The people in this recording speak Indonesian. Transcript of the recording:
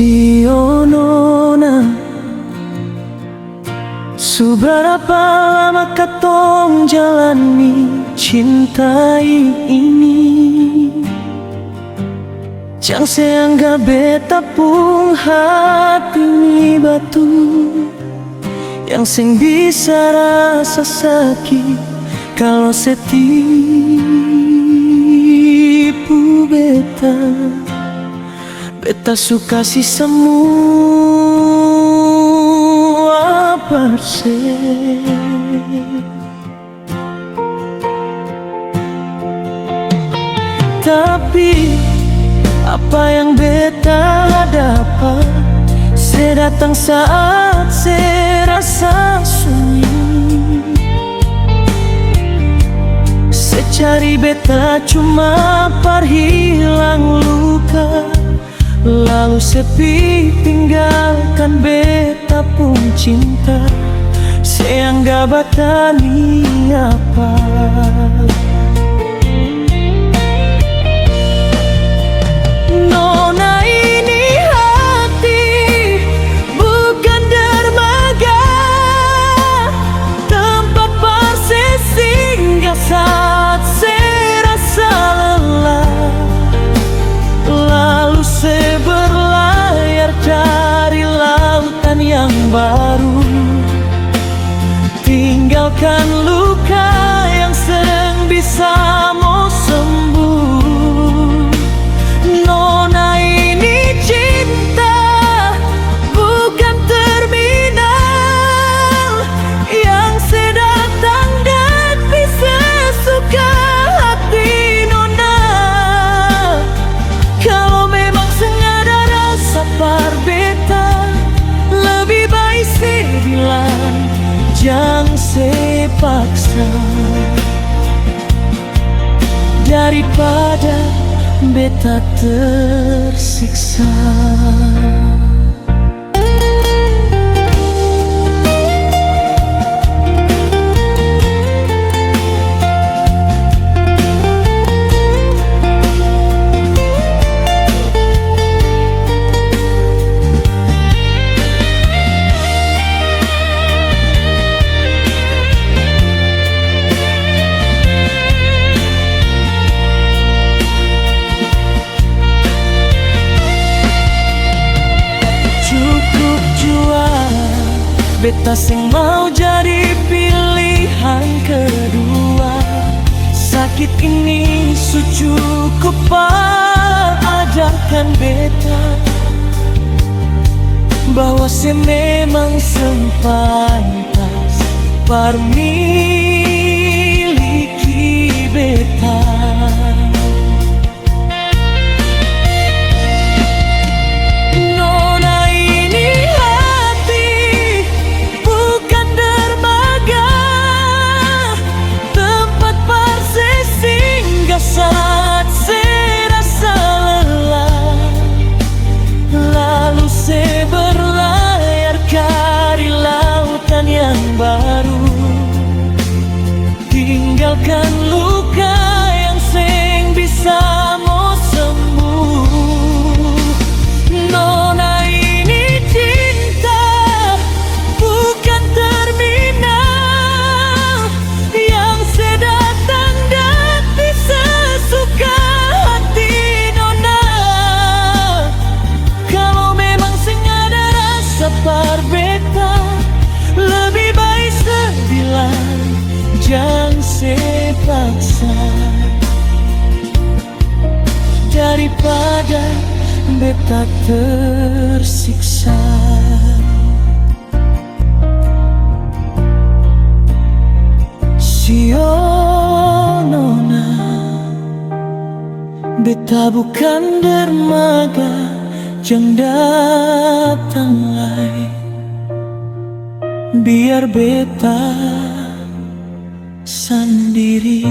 Sionona, seberapa lama katong jalani cinta ini? Jang seangga beta pun hati ni batu, yang sing bisa rasa sakit kalau setipu beta. Beta suka si semua persen, tapi apa yang beta dapat sedatang saat serasa sunyi. Secari beta cuma perhilang luka, lalu sepi tinggalkan beta pun cinta. Seangga batani apa? Nona, ini hati bukan dermaga, tempat bersinggah saat serasa lelah, lalu berlayar dari lautan yang baru, tinggalkan luka yang sering bisa mau sembuh. Nona, ini cinta bukan terminal yang sedatang dan bisa suka hati. Nona, kalau memang sengaja rasa par beta, lebih baik sebilang jangan sepaksa, daripada beta tersiksa. Beta sing mau jadi pilihan kedua. Sakit ini cukup ajarkan beta bahwa se memang sempantas miliki beta. Saat serasa lelah, lalu berlayar dari lautan yang baru, tinggalkan luka yang sing bisa mau sembuh. Nona, ini cinta bukan terminal yang sedatang dan bisa suka hati. Nona, kalau memang sengaja rasa par beta, lebih baik sebilang jangan sepaksa, daripada beta tersiksa. Sionona, beta bukan dermaga, jang datang lai, biar beta sendiri.